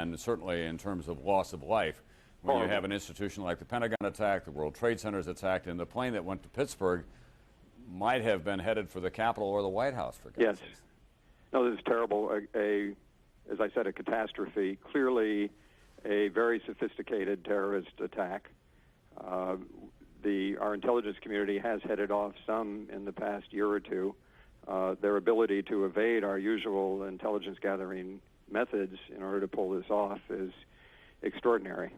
and certainly in terms of loss of life. When you have an institution like the Pentagon attacked, the World Trade Center is attacked, and the plane that went to Pittsburgh might have been headed for the Capitol or the White House, for God's sake. No, this is terrible. As I said, a catastrophe. Clearly a very sophisticated terrorist attack. Our intelligence community has headed off some in the past year or two. Their ability to evade our usual intelligence gathering methods in order to pull this off is extraordinary.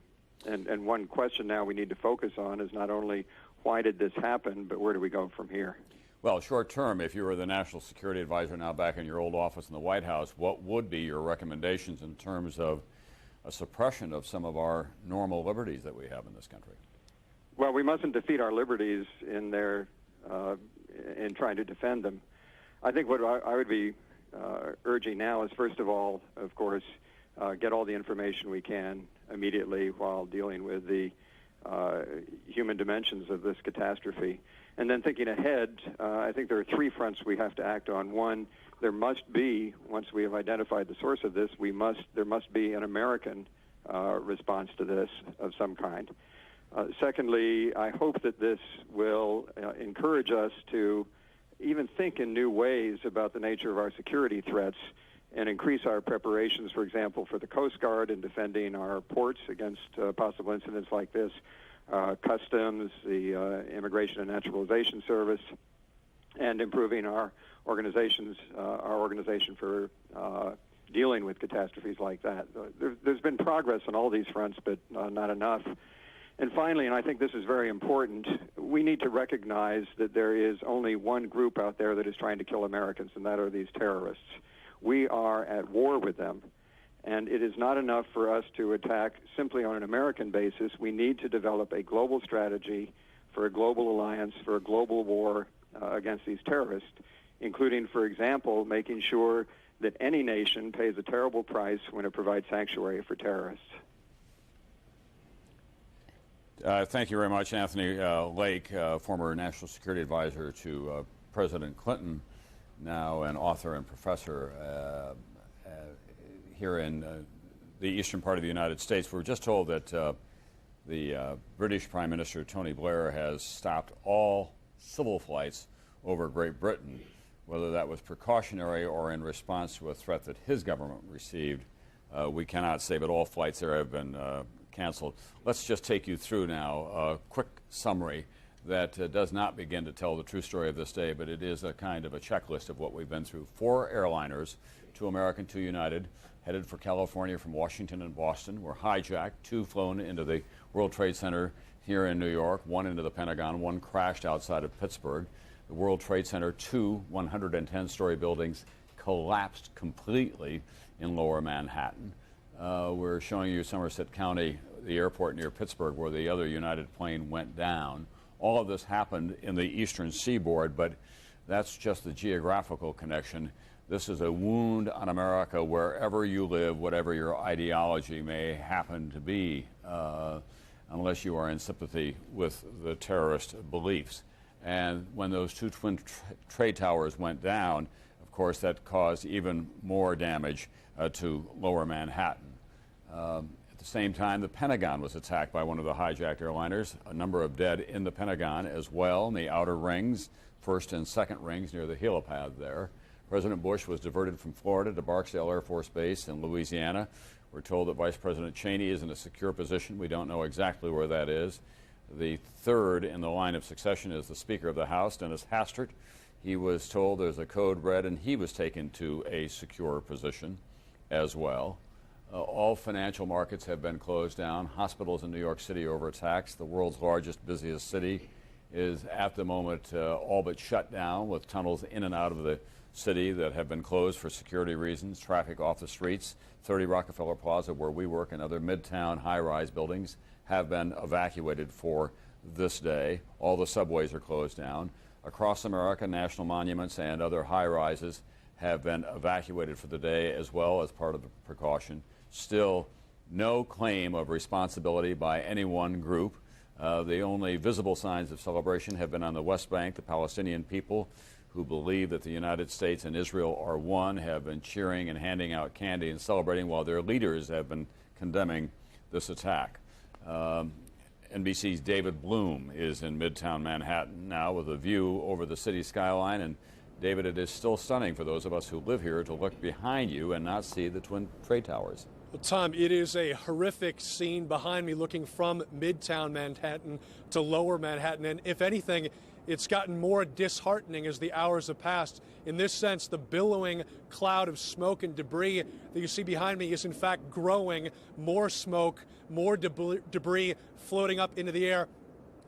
And one question now we need to focus on is not only why did this happen, but where do we go from here? Well, short term, if you were the National Security Advisor now back in your old office in the White House, what would be your recommendations in terms of a suppression of some of our normal liberties that we have in this country? Well, we mustn't defeat our liberties in trying to defend them. I think what I would be urging now is, first of all, of course, get all the information we can immediately while dealing with the human dimensions of this catastrophe. And then thinking ahead, I think there are three fronts we have to act on. One, there must be, once we have identified the source of this, there must be an American response to this of some kind. Secondly, I hope that this will encourage us to even think in new ways about the nature of our security threats and increase our preparations, for example, for the Coast Guard in defending our ports against possible incidents like this, Customs, the Immigration and Naturalization Service, and improving our organization for dealing with catastrophes like that. There's been progress on all these fronts, but not enough. And finally, and I think this is very important, we need to recognize that there is only one group out there that is trying to kill Americans, and that are these terrorists. We are at war with them, and it is not enough for us to attack simply on an American basis. We need to develop a global strategy for a global alliance, for a global war against these terrorists, including, for example, making sure that any nation pays a terrible price when it provides sanctuary for terrorists. Thank you very much, Anthony Lake, former National Security Advisor to President Clinton, now an author and professor here in the eastern part of the United States. We were just told that the British Prime Minister, Tony Blair, has stopped all civil flights over Great Britain, whether that was precautionary or in response to a threat that his government received. We cannot say, but all flights there have been canceled. Let's just take you through now a quick summary that does not begin to tell the true story of this day, but it is a kind of a checklist of what we've been through. 4 airliners, 2 American, 2 United, headed for California from Washington and Boston, were hijacked. 2 flown into the World Trade Center here in New York, 1 into the Pentagon, 1 crashed outside of Pittsburgh. The World Trade Center, 2 110-story buildings collapsed completely in lower Manhattan. We're showing you Somerset County, the airport near Pittsburgh, where the other United plane went down. All of this happened in the eastern seaboard, but that's just the geographical connection. This is a wound on America wherever you live, whatever your ideology may happen to be, unless you are in sympathy with the terrorist beliefs. And when those 2 twin trade towers went down, of course, that caused even more damage to lower Manhattan. At the same time, the Pentagon was attacked by one of the hijacked airliners. A number of dead in the Pentagon as well, in the outer rings, first and second rings near the helipad there. President Bush was diverted from Florida to Barksdale Air Force Base in Louisiana. We're told that Vice President Cheney is in a secure position. We don't know exactly where that is. The third in the line of succession is the Speaker of the House, Dennis Hastert. He was told there's a code red, and he was taken to a secure position as well. All financial markets have been closed down. Hospitals in New York City are overtaxed. The world's largest, busiest city is at the moment all but shut down, with tunnels in and out of the city that have been closed for security reasons. Traffic off the streets. 30 Rockefeller Plaza, where we work, and other midtown high-rise buildings have been evacuated for this day. All the subways are closed down. Across America, national monuments and other high-rises have been evacuated for the day as well as part of the precaution. Still, no claim of responsibility by any one group. The only visible signs of celebration have been on the West Bank. The Palestinian people who believe that the United States and Israel are one have been cheering and handing out candy and celebrating while their leaders have been condemning this attack. NBC's David Bloom is in Midtown Manhattan now with a view over the city skyline. And David, it is still stunning for those of us who live here to look behind you and not see the Twin Trade Towers. Well, Tom, it is a horrific scene behind me looking from Midtown Manhattan to Lower Manhattan. And if anything, it's gotten more disheartening as the hours have passed. In this sense, the billowing cloud of smoke and debris that you see behind me is in fact growing. More smoke, more debris floating up into the air.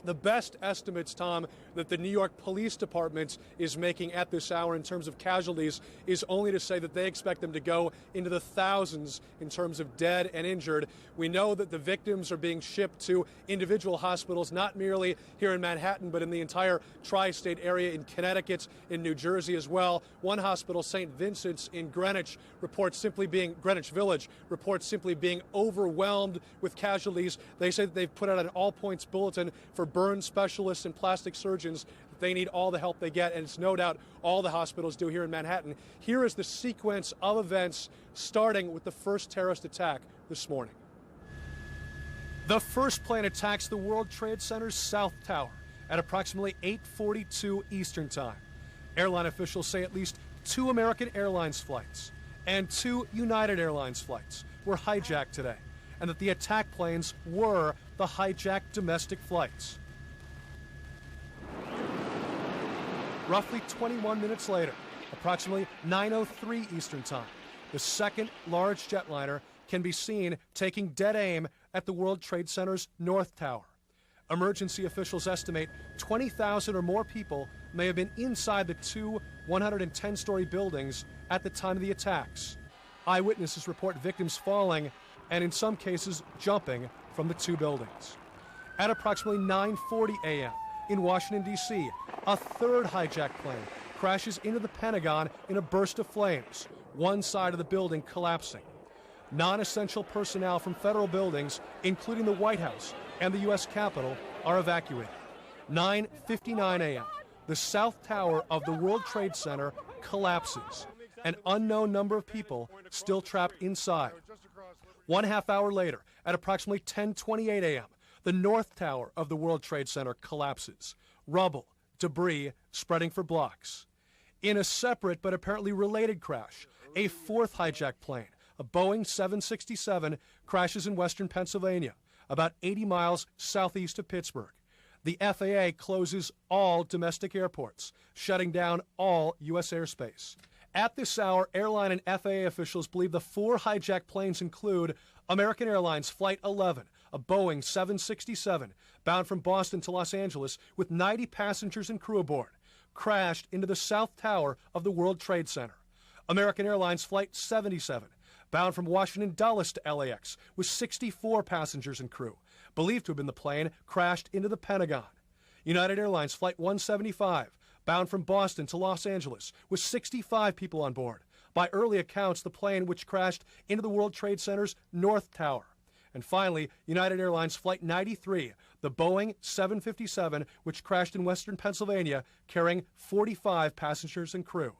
The best estimates, Tom, that the New York Police Department is making at this hour in terms of casualties is only to say that they expect them to go into the thousands in terms of dead and injured. We know that the victims are being shipped to individual hospitals, not merely here in Manhattan, but in the entire tri-state area in Connecticut, in New Jersey as well. One hospital, St. Vincent's in Greenwich Village, reports simply being overwhelmed with casualties. They say that they've put out an all-points bulletin for burn specialists and plastic surgeons. They need all the help they get, and it's no doubt all the hospitals do here in Manhattan. Here is the sequence of events, starting with the first terrorist attack this morning. The first plane attacks the World Trade Center's South Tower at approximately 8:42 Eastern Time. Airline officials say at least 2 American Airlines flights and 2 United Airlines flights were hijacked today, and that the attack planes were the hijacked domestic flights. Roughly 21 minutes later, approximately 9:03 Eastern Time, the second large jetliner can be seen taking dead aim at the World Trade Center's North Tower. Emergency officials estimate 20,000 or more people may have been inside the 2 110-story buildings at the time of the attacks. Eyewitnesses report victims falling and in some cases jumping from the 2 buildings. At approximately 9:40 a.m. in Washington, D.C., a third hijacked plane crashes into the Pentagon in a burst of flames, one side of the building collapsing. Non-essential personnel from federal buildings, including the White House and the U.S. Capitol, are evacuated. 9:59 a.m., the South Tower of the World Trade Center collapses. An unknown number of people still trapped inside. 1/2 hour later, at approximately 10:28 a.m., the North Tower of the World Trade Center collapses. Rubble, debris spreading for blocks. In a separate but apparently related crash, a fourth hijacked plane, a Boeing 767, crashes in western Pennsylvania, about 80 miles southeast of Pittsburgh. The FAA closes all domestic airports, shutting down all U.S. airspace. At this hour, airline and FAA officials believe the 4 hijacked planes include American Airlines Flight 11, a Boeing 767, bound from Boston to Los Angeles with 90 passengers and crew aboard, crashed into the South Tower of the World Trade Center. American Airlines Flight 77, bound from Washington Dulles to LAX with 64 passengers and crew, believed to have been the plane, crashed into the Pentagon. United Airlines Flight 175, bound from Boston to Los Angeles with 65 people on board. By early accounts, the plane which crashed into the World Trade Center's North Tower. And finally, United Airlines Flight 93, the Boeing 757, which crashed in western Pennsylvania, carrying 45 passengers and crew.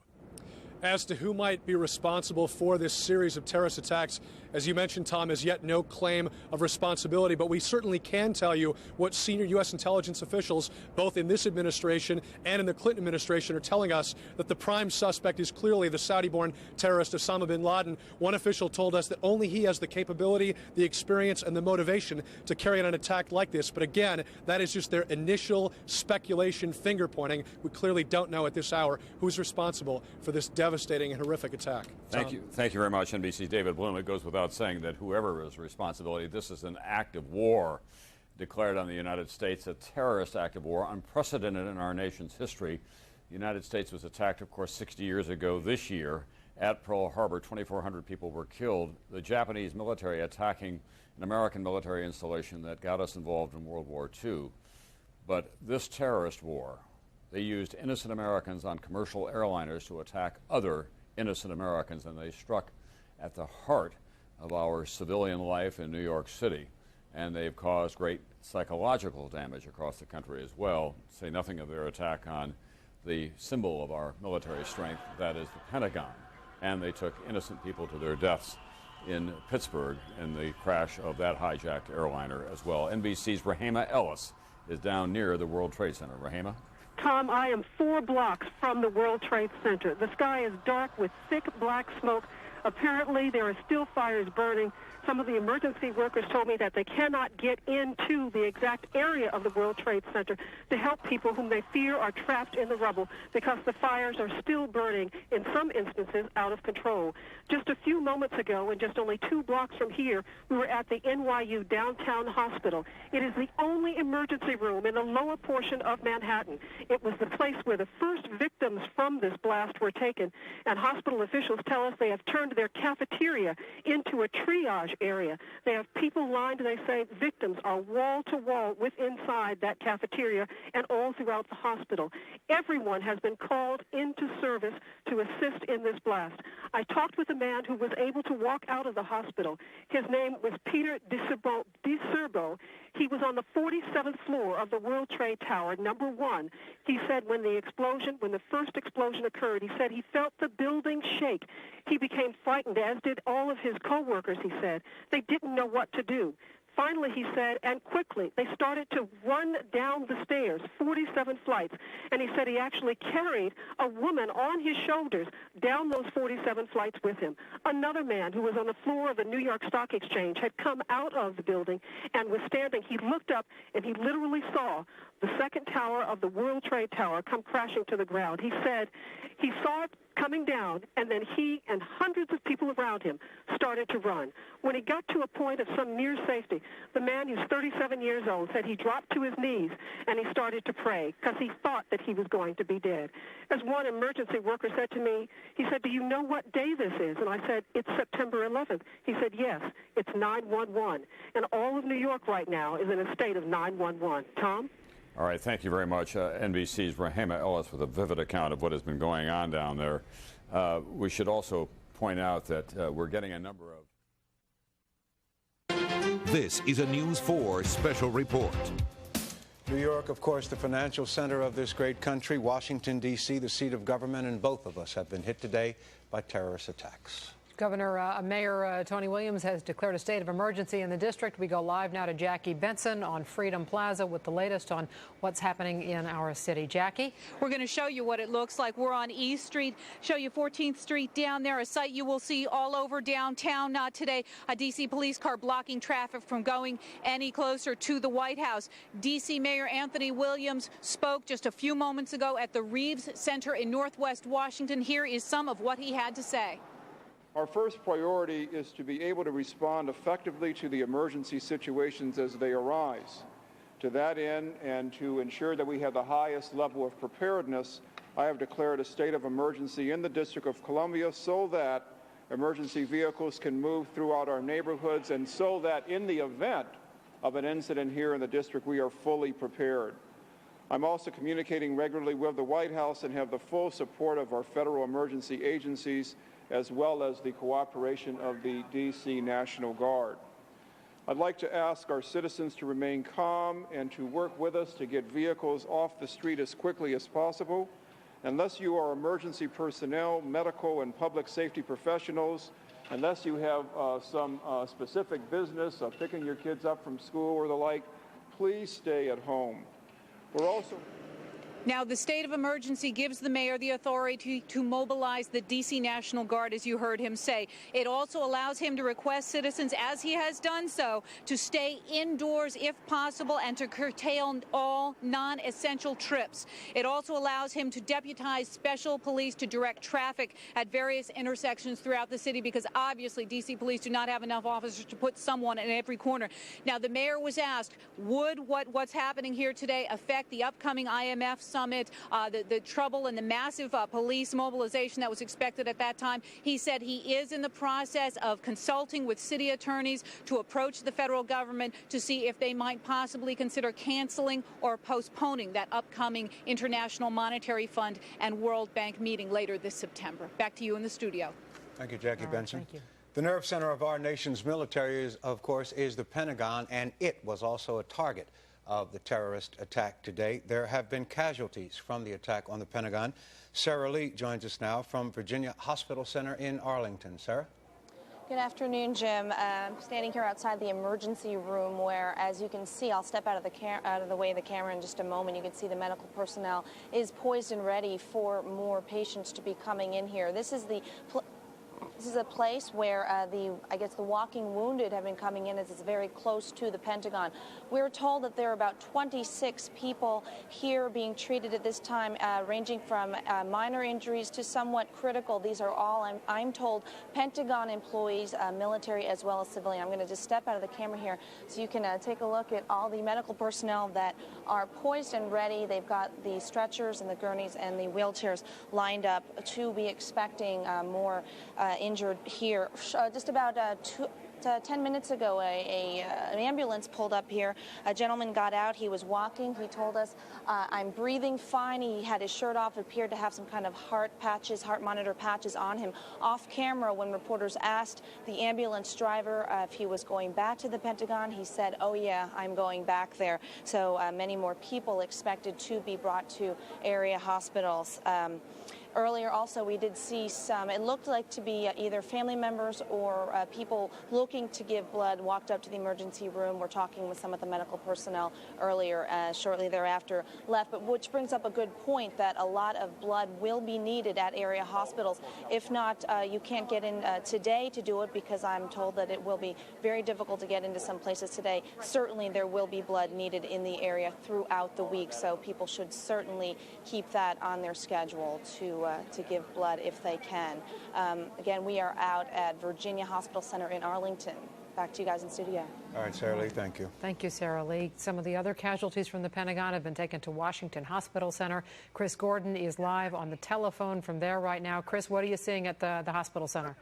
As to who might be responsible for this series of terrorist attacks, as you mentioned, Tom, has yet no claim of responsibility, but we certainly can tell you what senior U.S. intelligence officials, both in this administration and in the Clinton administration, are telling us, that the prime suspect is clearly the Saudi-born terrorist Osama bin Laden. One official told us that only he has the capability, the experience, and the motivation to carry out an attack like this. But again, that is just their initial speculation, finger-pointing. We clearly don't know at this hour who's responsible for this devastating and horrific attack. Thank you very much, NBC's David Bloom. It goes without saying that whoever is responsibility, this is an act of war declared on the United States, a terrorist act of war, unprecedented in our nation's history. The United States was attacked, of course, 60 years ago this year at Pearl Harbor. 2,400 people were killed. The Japanese military attacking an American military installation that got us involved in World War II. But this terrorist war, they used innocent Americans on commercial airliners to attack other innocent Americans, and they struck at the heart of our civilian life in New York City. And they've caused great psychological damage across the country as well, say nothing of their attack on the symbol of our military strength, that is the Pentagon. And they took innocent people to their deaths in Pittsburgh in the crash of that hijacked airliner as well. NBC's Rahema Ellis is down near the World Trade Center. Rahema? Tom, I am 4 blocks from the World Trade Center. The sky is dark with thick black smoke. Apparently, there are still fires burning. Some of the emergency workers told me that they cannot get into the exact area of the World Trade Center to help people whom they fear are trapped in the rubble because the fires are still burning, in some instances, out of control. Just a few moments ago, and just only 2 blocks from here, we were at the NYU Downtown Hospital. It is the only emergency room in the lower portion of Manhattan. It was the place where the first victims from this blast were taken, and hospital officials tell us they have turned their cafeteria into a triage area. They have people lined, and they say victims are wall to wall with inside that cafeteria and all throughout the hospital. Everyone has been called into service to assist in this blast. I talked with a man who was able to walk out of the hospital. His name was Peter DeCerbo. He was on the 47th floor of the World Trade Tower, number 1. He said when the first explosion occurred, he said he felt the building shake. He became frightened, as did all of his co-workers, he said. They didn't know what to do. Finally, he said, and quickly, they started to run down the stairs, 47 flights. And he said he actually carried a woman on his shoulders down those 47 flights with him. Another man who was on the floor of the New York Stock Exchange had come out of the building and was standing. He looked up, and he literally saw the second tower of the World Trade Tower come crashing to the ground. He said he saw it coming down, and then he and hundreds of people around him started to run. When he got to a point of some near safety, the man, who's 37 years old, said he dropped to his knees and he started to pray because he thought that he was going to be dead. As one emergency worker said to me, he said, "Do you know what day this is?" And I said, "It's September 11th. He said, "Yes, it's 911. And all of New York right now is in a state of 911. Tom? All right, thank you very much. NBC's Rahema Ellis with a vivid account of what has been going on down there. We should also point out that we're getting a number of... This is a News 4 special report. New York, of course, the financial center of this great country. Washington, D.C., the seat of government, and both of us have been hit today by terrorist attacks. Mayor Tony Williams has declared a state of emergency in the district. We go live now to Jackie Benson on Freedom Plaza with the latest on what's happening in our city. Jackie? We're going to show you what it looks like. We're on East Street, show you 14th Street down there, a sight you will see all over downtown. Not today, a D.C. police car blocking traffic from going any closer to the White House. D.C. Mayor Anthony Williams spoke just a few moments ago at the Reeves Center in Northwest Washington. Here is some of what he had to say. Our first priority is to be able to respond effectively to the emergency situations as they arise. To that end, and to ensure that we have the highest level of preparedness, I have declared a state of emergency in the District of Columbia so that emergency vehicles can move throughout our neighborhoods and so that in the event of an incident here in the district, we are fully prepared. I'm also communicating regularly with the White House and have the full support of our federal emergency agencies as well as the cooperation of the D.C. National Guard. I'd like to ask our citizens to remain calm and to work with us to get vehicles off the street as quickly as possible. Unless you are emergency personnel, medical and public safety professionals, unless you have some specific business of picking your kids up from school or the like, please stay at home. We're also... Now, the state of emergency gives the mayor the authority to mobilize the D.C. National Guard, as you heard him say. It also allows him to request citizens, as he has done so, to stay indoors if possible and to curtail all non-essential trips. It also allows him to deputize special police to direct traffic at various intersections throughout the city because obviously D.C. police do not have enough officers to put someone in every corner. Now, the mayor was asked, would what's happening here today affect the upcoming IMF summit, the trouble and the massive police mobilization that was expected at that time? He said he is in the process of consulting with city attorneys to approach the federal government to see if they might possibly consider canceling or postponing that upcoming International Monetary Fund and World Bank meeting later this September. Back to you in the studio. Thank you, Jackie Benson. Thank you. The nerve center of our nation's military, of course, is the Pentagon, and it was also a target of the terrorist attack today. There have been casualties from the attack on the Pentagon. Sarah Lee joins us now from Virginia Hospital Center in Arlington. Sarah? Good afternoon, Jim. I'm standing here outside the emergency room where, as you can see, I'll step out of the way of the camera in just a moment. You can see the medical personnel is poised and ready for more patients to be coming in here. This is a place where I guess the walking wounded have been coming in, as it's very close to the Pentagon. We're told that there are about 26 people here being treated at this time, ranging from minor injuries to somewhat critical. These are all, I'm told, Pentagon employees, military as well as civilian. I'm going to just step out of the camera here so you can take a look at all the medical personnel that are poised and ready. They've got the stretchers and the gurneys and the wheelchairs lined up to be expecting more injured here. Just about 10 minutes ago, an ambulance pulled up here. A gentleman got out. He was walking. He told us, I'm breathing fine. He had his shirt off, appeared to have some kind of heart monitor patches on him. Off camera, when reporters asked the ambulance driver if he was going back to the Pentagon, he said, oh yeah, I'm going back there. So many more people expected to be brought to area hospitals. Earlier also we did see some, it looked like to be either family members or people looking to give blood walked up to the emergency room. We're talking with some of the medical personnel earlier, shortly thereafter left, but which brings up a good point that a lot of blood will be needed at area hospitals. If not, you can't get in today to do it because I'm told that it will be very difficult to get into some places today. Certainly there will be blood needed in the area throughout the week, so people should certainly keep that on their schedule to give blood if they can. Again, we are out at Virginia Hospital Center in Arlington. Back to you guys in studio. All right, Sarah Lee, thank you. Thank you, Sarah Lee. Some of the other casualties from the Pentagon have been taken to Washington Hospital Center. Chris Gordon is live on the telephone from there right now. Chris, what are you seeing at the hospital center?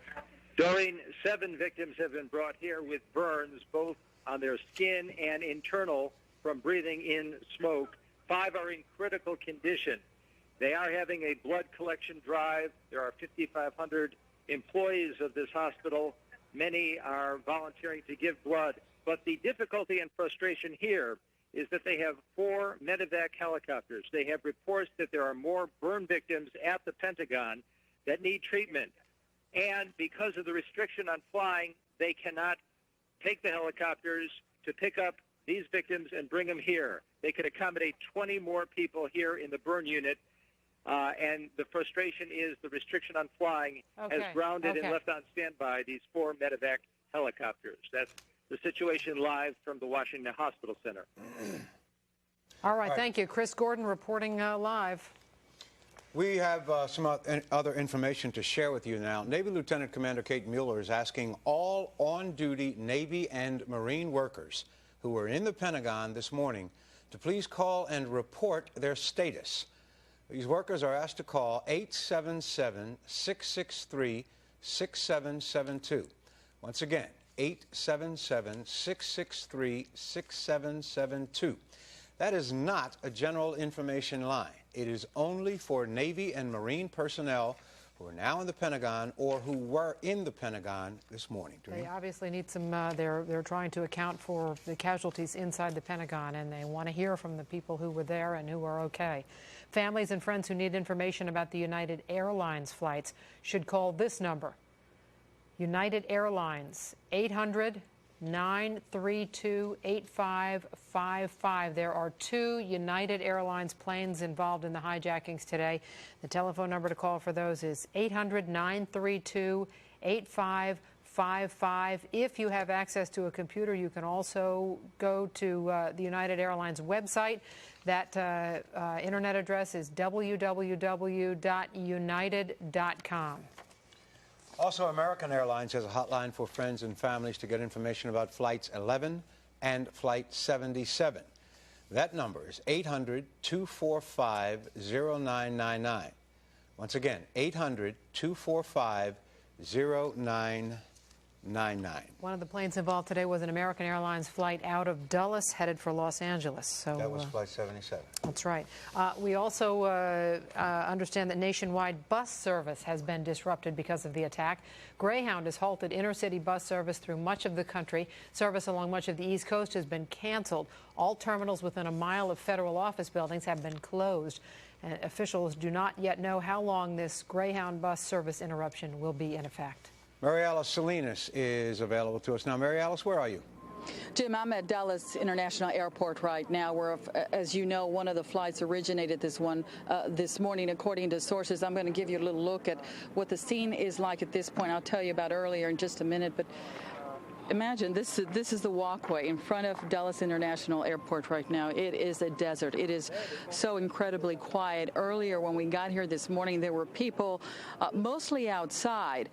Doreen, 7 victims have been brought here with burns, both on their skin and internal from breathing in smoke. 5 are in critical condition. They are having a blood collection drive. There are 5,500 employees of this hospital. Many are volunteering to give blood. But the difficulty and frustration here is that they have 4 medevac helicopters. They have reports that there are more burn victims at the Pentagon that need treatment. And because of the restriction on flying, they cannot take the helicopters to pick up these victims and bring them here. They could accommodate 20 more people here in the burn unit. And the frustration is the restriction on flying has grounded and left on standby these 4 medevac helicopters. That's the situation live from the Washington Hospital Center. All right, thank you. Chris Gordon reporting live. We have some other information to share with you now. Navy Lieutenant Commander Kate Mueller is asking all on-duty Navy and Marine workers who were in the Pentagon this morning to please call and report their status. These workers are asked to call 877-663-6772. Once again, 877-663-6772. That is not a general information line. It is only for Navy and Marine personnel who are now in the Pentagon or who were in the Pentagon this morning. They obviously need some, they're trying to account for the casualties inside the Pentagon, and they want to hear from the people who were there and who are okay. Families and friends who need information about the United Airlines flights should call this number. United Airlines, 800-932-8555. There are 2 United Airlines planes involved in the hijackings today. The telephone number to call for those is 800-932-8555. If you have access to a computer, you can also go to the United Airlines website. That internet address is www.united.com. Also, American Airlines has a hotline for friends and families to get information about Flights 11 and Flight 77. That number is 800-245-0999. Once again, 800-245-0999. One of the planes involved today was an American Airlines flight out of Dulles headed for Los Angeles. So that was Flight 77. That's right. We also understand that nationwide bus service has been disrupted because of the attack. Greyhound has halted inner-city bus service through much of the country. Service along much of the East Coast has been canceled. All terminals within a mile of federal office buildings have been closed. Officials do not yet know how long this Greyhound bus service interruption will be in effect. Mary Alice Salinas is available to us now. Mary Alice, where are you? Jim, I'm at Dulles International Airport right now, where, as you know, one of the flights originated this morning, according to sources. I'm going to give you a little look at what the scene is like at this point. I'll tell you about earlier in just a minute, but imagine this is the walkway in front of Dulles International Airport right now. It is a desert. It is so incredibly quiet. Earlier when we got here this morning, there were people mostly outside.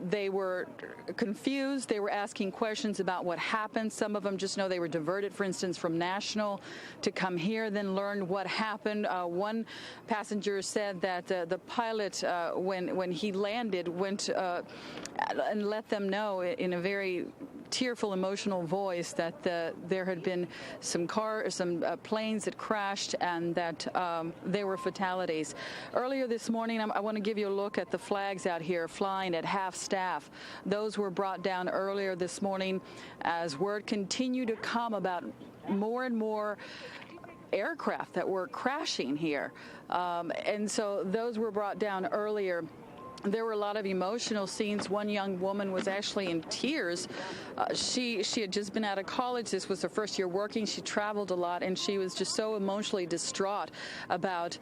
They were confused. They were asking questions about what happened. Some of them just know they were diverted, for instance, from National to come here, then learn what happened. One passenger said that the pilot, when he landed, went and let them know in a very tearful, emotional voice that there had been some planes that crashed and that there were fatalities. Earlier this morning, I want to give you a look at the flags out here flying at half staff. Those were brought down earlier this morning as word continued to come about more and more aircraft that were crashing here. And so those were brought down earlier. There were a lot of emotional scenes. One young woman was actually in tears. She had just been out of college. This was her first year working. She traveled a lot, and she was just so emotionally distraught about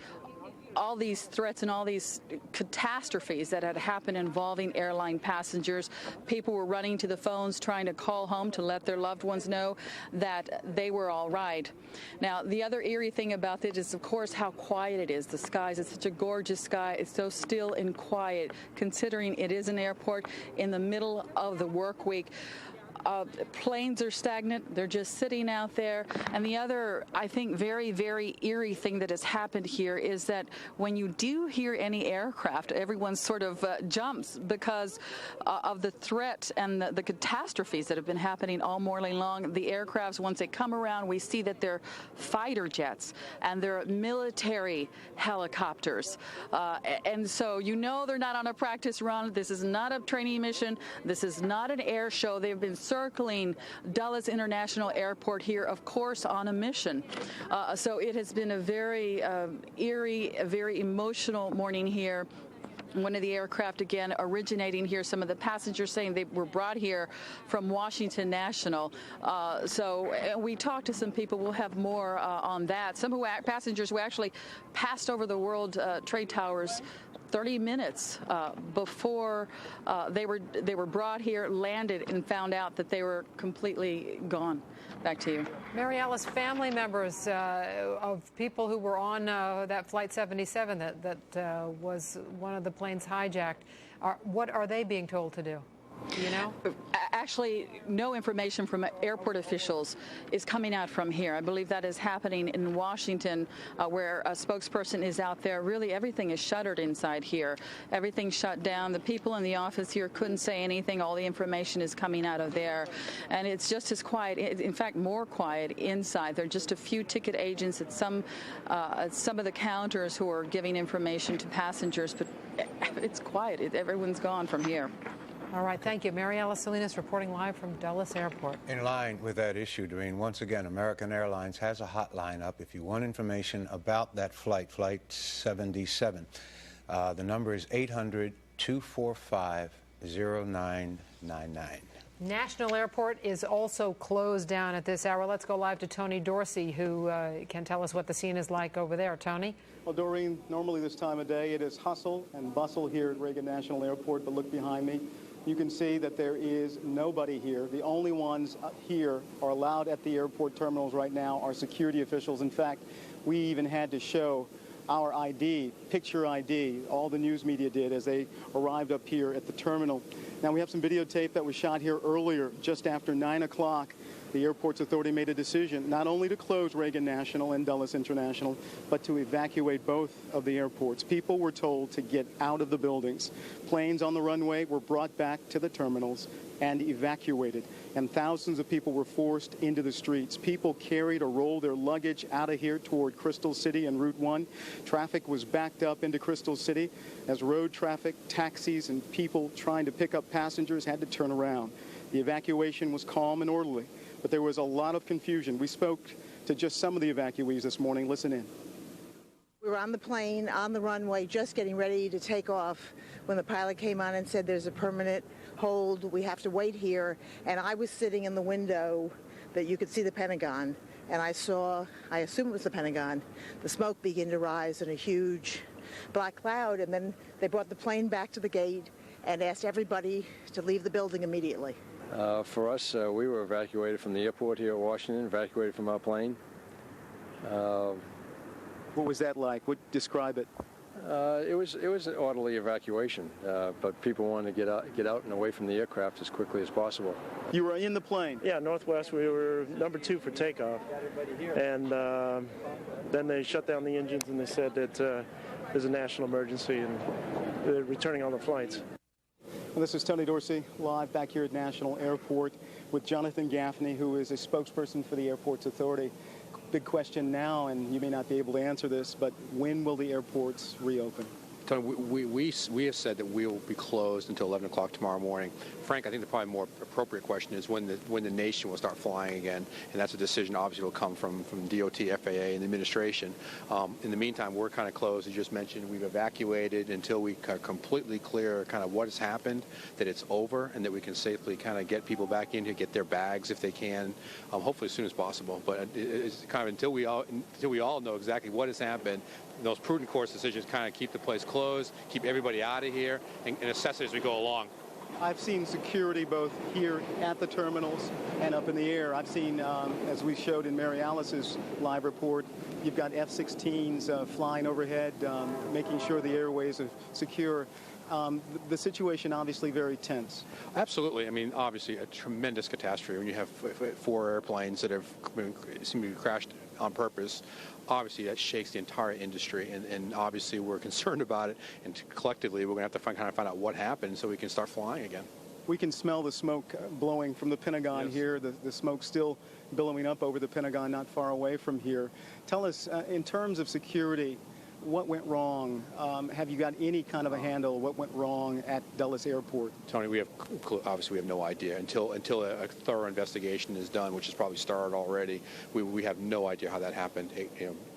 all these threats and all these catastrophes that had happened involving airline passengers. People were running to the phones trying to call home to let their loved ones know that they were all right. Now, the other eerie thing about this is, of course, how quiet it is. The skies, it's such a gorgeous sky. It's so still and quiet, considering it is an airport in the middle of the work week. Planes are stagnant. They're just sitting out there. And the other, I think, very, very eerie thing that has happened here is that when you do hear any aircraft, everyone sort of jumps because of the threat and the catastrophes that have been happening all morning long. The aircrafts, once they come around, we see that they're fighter jets and they're military helicopters. And so you know they're not on a practice run. This is not a training mission. This is not an air show. They've been circling Dulles International Airport here, of course, on a mission. So it has been a very eerie, a very emotional morning here. One of the aircraft, again, originating here. Some of the passengers saying they were brought here from Washington National. So we talked to some people. We'll have more on that. Some passengers who actually passed over the World Trade Towers 30 minutes before they were brought here, landed, and found out that they were completely gone. Back to you. Mary Alice, family members of people who were on that Flight 77 that was one of the planes hijacked, what are they being told to do? Do you know? Actually, no information from airport officials is coming out from here. I believe that is happening in Washington, where a spokesperson is out there. Really, everything is shuttered inside here. Everything's shut down. The people in the office here couldn't say anything. All the information is coming out of there. And it's just as quiet, in fact, more quiet inside. There are just a few ticket agents at some of the counters who are giving information to passengers, but it's quiet. Everyone's gone from here. All right, thank you. Mary Alice Salinas reporting live from Dulles Airport. In line with that issue, Doreen, once again, American Airlines has a hotline up if you want information about that flight, Flight 77. The number is 800-245-0999. National Airport is also closed down at this hour. Let's go live to Tony Dorsey, who can tell us what the scene is like over there. Tony? Well, Doreen, normally this time of day it is hustle and bustle here at Reagan National Airport, but look behind me. You can see that there is nobody here. The only ones here are allowed at the airport terminals right now are security officials. In fact, we even had to show our ID, picture ID, all the news media did as they arrived up here at the terminal. Now, we have some videotape that was shot here earlier, just after 9 o'clock. The airport's authority made a decision not only to close Reagan National and Dulles International, but to evacuate both of the airports. People were told to get out of the buildings. Planes on the runway were brought back to the terminals. and evacuated. And thousands of people were forced into the streets. People carried or rolled their luggage out of here toward Crystal City and Route 1. Traffic was backed up into Crystal City as road traffic, taxis, and people trying to pick up passengers had to turn around. The evacuation was calm and orderly, but there was a lot of confusion. We spoke to just some of the evacuees this morning. Listen in. We were on the plane, on the runway, just getting ready to take off when the pilot came on and said there's a permanent hold. We have to wait here. And I was sitting in the window that you could see the Pentagon. And I saw, I assume it was the Pentagon, the smoke begin to rise in a huge black cloud. And then they brought the plane back to the gate and asked everybody to leave the building immediately. For us, we were evacuated from the airport here at Washington, evacuated from our plane. What was that like? Describe it. It was an orderly evacuation, but people wanted to get out and away from the aircraft as quickly as possible. You were in the plane? Yeah, Northwest. We were number 2 for takeoff, and then they shut down the engines and they said that there's a national emergency and they're returning all the flights. Well, this is Tony Dorsey, live back here at National Airport with Jonathan Gaffney, who is a spokesperson for the Airports Authority. Big question now, and you may not be able to answer this, but when will the airports reopen? Tony, we have said that we will be closed until 11 o'clock tomorrow morning. Frank, I think the probably more appropriate question is when the nation will start flying again, and that's a decision obviously will come from DOT, FAA, and the administration. In the meantime, we're kind of closed. As you just mentioned, we've evacuated until we completely clear kind of what has happened, that it's over, and that we can safely kind of get people back in here, get their bags if they can, hopefully as soon as possible. But it's kind of until we all know exactly what has happened. Those prudent course decisions kind of keep the place closed, keep everybody out of here, and assess it as we go along. I've seen security both here at the terminals and up in the air. I've seen, as we showed in Mary Alice's live report, you've got F-16s flying overhead, making sure the airways are secure. The situation obviously very tense. Absolutely. I mean, obviously a tremendous catastrophe when you have 4 airplanes that have seem to be crashed on purpose. Obviously, that shakes the entire industry, and obviously we're concerned about it, and collectively we're going to have to find out what happened so we can start flying again. We can smell the smoke blowing from the Pentagon Yes. here, the smoke still billowing up over the Pentagon not far away from here. Tell us, in terms of security, what went wrong? Have you got any kind of a handle what went wrong at Dulles Airport? Tony, obviously we have no idea until a thorough investigation is done, which has probably started already. We have no idea how that happened.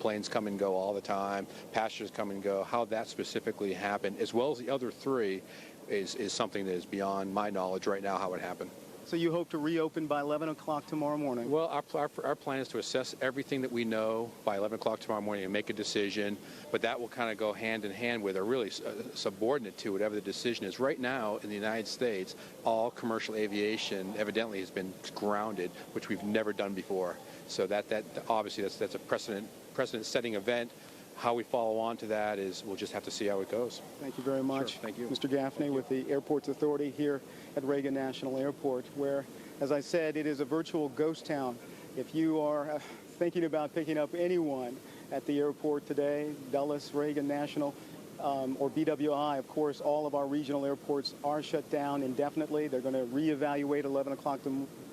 Planes come and go all the time, passengers come and go. How that specifically happened, as well as the other 3, is something that is beyond my knowledge right now how it happened. So you hope to reopen by 11 o'clock tomorrow morning? Well, our plan is to assess everything that we know by 11 o'clock tomorrow morning and make a decision, but that will kind of go hand in hand with, or really subordinate to, whatever the decision is. Right now in the United States, all commercial aviation evidently has been grounded, which we've never done before. So that obviously that's a precedent-setting event. How we follow on to that is we'll just have to see how it goes. Thank you very much. Sure, thank you. Mr. Gaffney with the Airports Authority here at Reagan National Airport, where, as I said, it is a virtual ghost town. If you are thinking about picking up anyone at the airport today, Dulles, Reagan National, or BWI, of course, all of our regional airports are shut down indefinitely. They're going to reevaluate 11 o'clock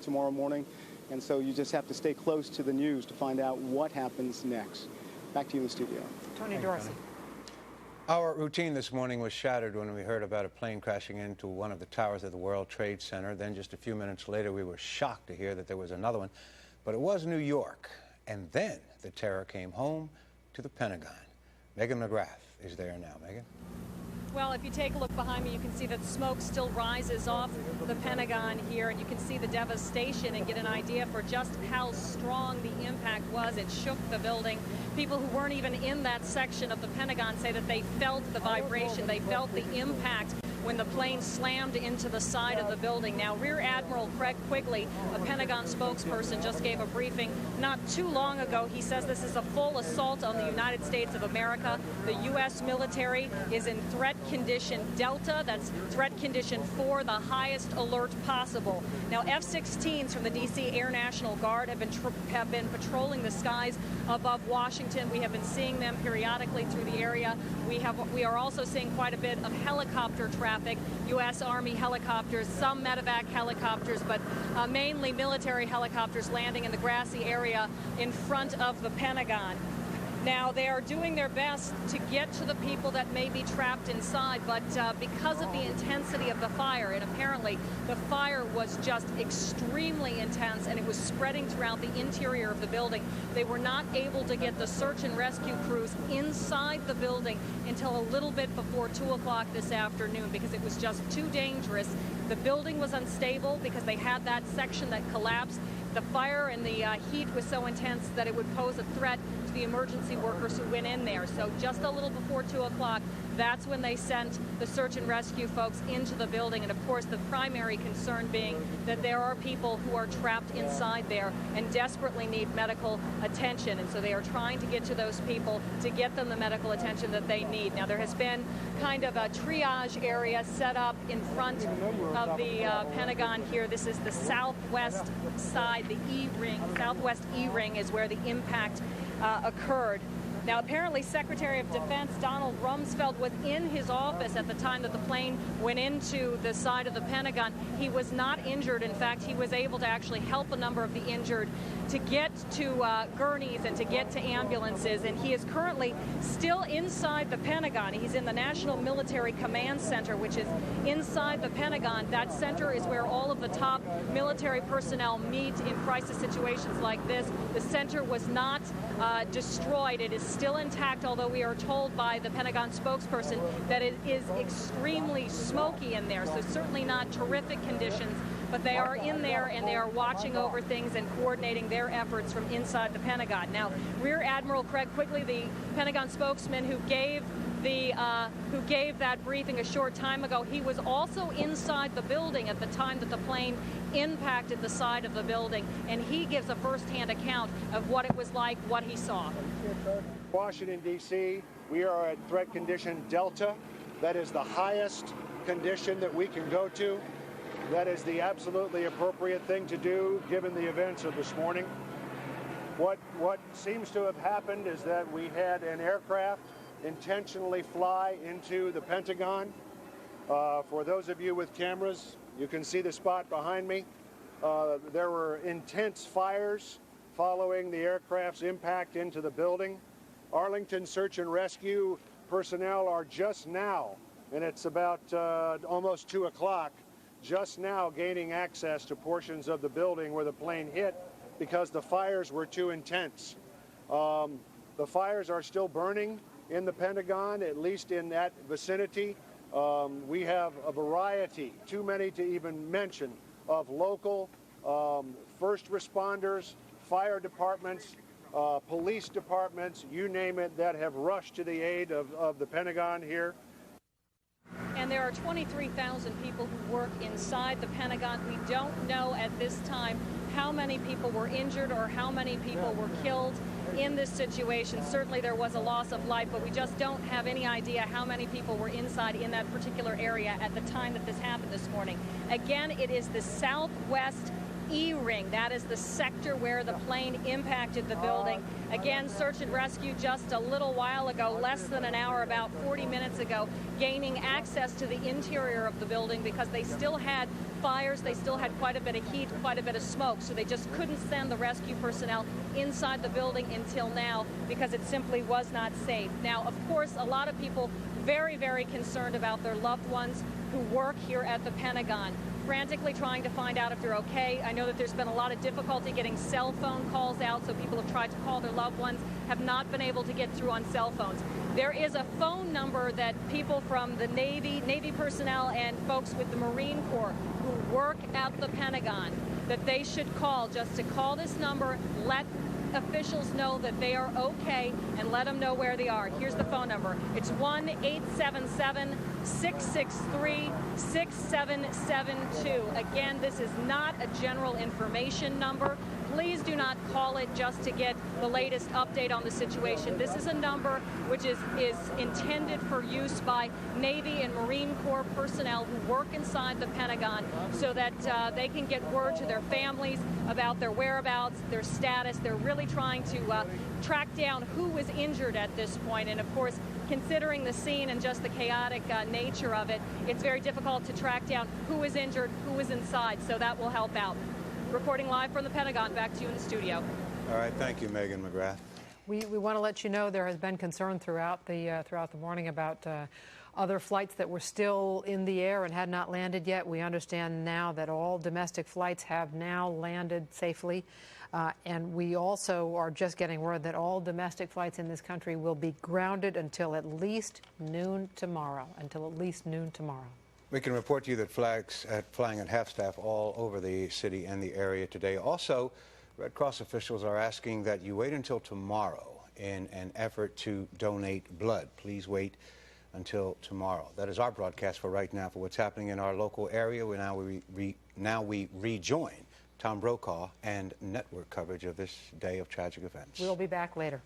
tomorrow morning, and so you just have to stay close to the news to find out what happens next. Back to you in the studio. Tony Dorsey. Our routine this morning was shattered when we heard about a plane crashing into one of the towers of the World Trade Center. Then just a few minutes later, we were shocked to hear that there was another one. But it was New York. And then the terror came home to the Pentagon. Megan McGrath is there now. Megan? Well, if you take a look behind me, you can see that smoke still rises off the Pentagon here, and you can see the devastation and get an idea for just how strong the impact was. It shook the building. People who weren't even in that section of the Pentagon say that they felt the vibration, they felt the impact when the plane slammed into the side of the building. Now, Rear Admiral Craig Quigley, a Pentagon spokesperson, just gave a briefing not too long ago. He says this is a full assault on the United States of America. The U.S. military is in threat condition Delta. That's threat condition 4, the highest alert possible. Now, F-16s from the D.C. Air National Guard have been patrolling the skies above Washington. We have been seeing them periodically through the area. We are also seeing quite a bit of helicopter traffic traffic, U.S. Army helicopters, some medevac helicopters, but mainly military helicopters landing in the grassy area in front of the Pentagon. Now, they are doing their best to get to the people that may be trapped inside, but because of the intensity of the fire, and apparently the fire was just extremely intense and it was spreading throughout the interior of the building, they were not able to get the search and rescue crews inside the building until a little bit before 2 o'clock this afternoon because it was just too dangerous. The building was unstable because they had that section that collapsed. The fire and the heat was so intense that it would pose a threat to the emergency workers who went in there. So just a little before 2 o'clock, that's when they sent the search and rescue folks into the building. And of course, the primary concern being that there are people who are trapped inside there and desperately need medical attention. And so they are trying to get to those people to get them the medical attention that they need. Now, there has been kind of a triage area set up in front of the Pentagon here. This is the southwest side, the E-ring. Southwest E-ring is where the impact occurred. Now, apparently, Secretary of Defense Donald Rumsfeld was in his office at the time that the plane went into the side of the Pentagon. He was not injured. In fact, he was able to actually help a number of the injured to get to gurneys and to get to ambulances. And he is currently still inside the Pentagon. He's in the National Military Command Center, which is inside the Pentagon. That center is where all of the top military personnel meet in crisis situations like this. The center was not destroyed. It is still intact, although we are told by the Pentagon spokesperson that it is extremely smoky in there, so certainly not terrific conditions, but they are in there and they are watching over things and coordinating their efforts from inside the Pentagon. Now, Rear Admiral Craig Quigley, the Pentagon spokesman who gave that briefing a short time ago, he was also inside the building at the time that the plane impacted the side of the building, and he gives a first-hand account of what it was like, what he saw. Washington, D.C., we are at threat condition Delta. That is the highest condition that we can go to. That is the absolutely appropriate thing to do given the events of this morning. What seems to have happened is that we had an aircraft intentionally fly into the Pentagon. For those of you with cameras, you can see the spot behind me. There were intense fires following the aircraft's impact into the building. Arlington Search and Rescue personnel are just now, and it's about almost 2 o'clock, just now gaining access to portions of the building where the plane hit because the fires were too intense. The fires are still burning in the Pentagon, at least in that vicinity. We have a variety, too many to even mention, of local first responders, fire departments, police departments, you name it, that have rushed to the aid of the Pentagon here. And there are 23,000 people who work inside the Pentagon. We don't know at this time how many people were injured or how many people were killed in this situation. Certainly there was a loss of life, but we just don't have any idea how many people were inside in that particular area at the time that this happened this morning. Again, it is the southwest E-ring. That is the sector where the plane impacted the building. Again, search and rescue just a little while ago, less than an hour, about 40 minutes ago, gaining access to the interior of the building because they still had fires, they still had quite a bit of heat, quite a bit of smoke, so they just couldn't send the rescue personnel inside the building until now because it simply was not safe. Now, of course, a lot of people very, very concerned about their loved ones who work here at the Pentagon, frantically trying to find out if they're okay. I know that there's been a lot of difficulty getting cell phone calls out, so people have tried to call their loved ones, have not been able to get through on cell phones. There is a phone number that people from the Navy personnel and folks with the Marine Corps who work at the Pentagon, that they should call, just to call this number, let officials know that they are okay and let them know where they are. Here's the phone number. It's 1-877-663-6772. Again, this is not a general information number. Please do not call it just to get the latest update on the situation. This is a number which is intended for use by Navy and Marine Corps personnel who work inside the Pentagon so that they can get word to their families about their whereabouts, their status. They're really trying to track down who was injured at this point and, of course, considering the scene and just the chaotic nature of it, it's very difficult to track down who is injured, who is inside, so that will help out. Reporting live from the Pentagon, back to you in the studio. All right, thank you, Megan McGrath. We want to let you know there has been concern throughout the morning about other flights that were still in the air and had not landed yet. We understand now that all domestic flights have now landed safely. And we also are just getting word that all domestic flights in this country will be grounded until at least noon tomorrow. We can report to you that flying at half-staff all over the city and the area today. Also, Red Cross officials are asking that you wait until tomorrow in an effort to donate blood. Please wait until tomorrow. That is our broadcast for right now. For what's happening in our local area, now we rejoin Tom Brokaw and network coverage of this day of tragic events. We'll be back later.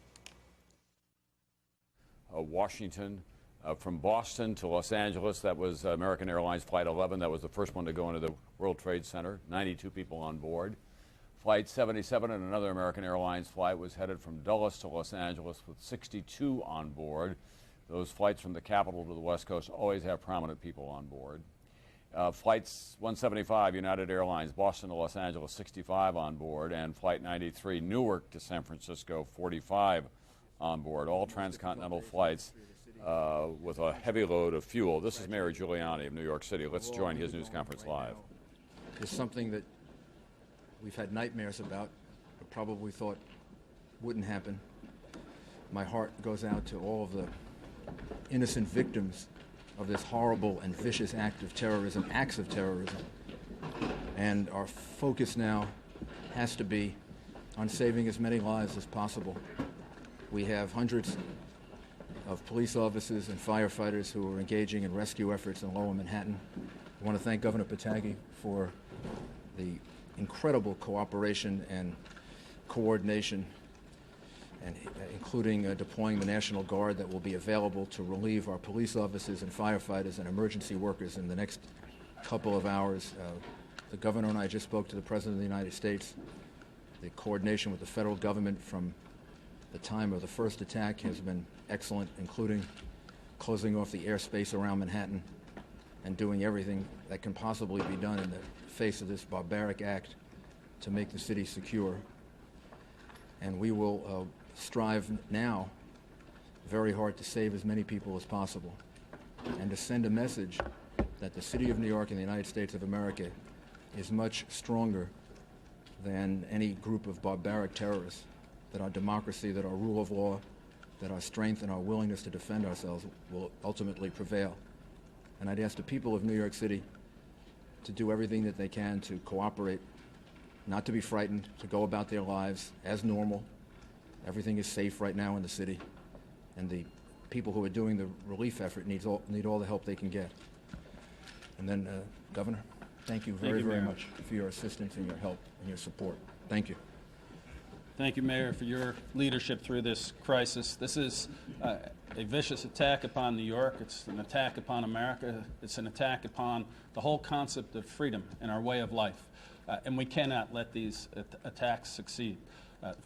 Washington, from Boston to Los Angeles, that was American Airlines Flight 11. That was the first one to go into the World Trade Center. 92 people on board. Flight 77 and another American Airlines flight was headed from Dulles to Los Angeles with 62 on board. Those flights from the capital to the West Coast always have prominent people on board. Flights 175, United Airlines, Boston to Los Angeles, 65 on board, and Flight 93, Newark to San Francisco, 45 on board. All transcontinental flights with a heavy load of fuel. This is Mayor Giuliani of New York City. Let's join his news conference live. It's something that we've had nightmares about, but probably thought wouldn't happen. My heart goes out to all of the innocent victims of this horrible and vicious acts of terrorism. And our focus now has to be on saving as many lives as possible. We have hundreds of police officers and firefighters who are engaging in rescue efforts in Lower Manhattan. I want to thank Governor Pataki for the incredible cooperation and coordination, and including deploying the National Guard that will be available to relieve our police officers and firefighters and emergency workers in the next couple of hours. The governor and I just spoke to the President of the United States. The coordination with the federal government from the time of the first attack has been excellent, including closing off the airspace around Manhattan and doing everything that can possibly be done in the face of this barbaric act to make the city secure. And we will strive now very hard to save as many people as possible and to send a message that the city of New York and the United States of America is much stronger than any group of barbaric terrorists, that our democracy, that our rule of law, that our strength and our willingness to defend ourselves will ultimately prevail. And I'd ask the people of New York City to do everything that they can to cooperate, not to be frightened, to go about their lives as normal. Everything is safe right now in the city, and the people who are doing the relief effort need all the help they can get. And then, Governor, thank you very much for your assistance and your help and your support. Thank you. Thank you, Mayor, for your leadership through this crisis. This is a vicious attack upon New York. It's an attack upon America. It's an attack upon the whole concept of freedom and our way of life. And we cannot let these attacks succeed.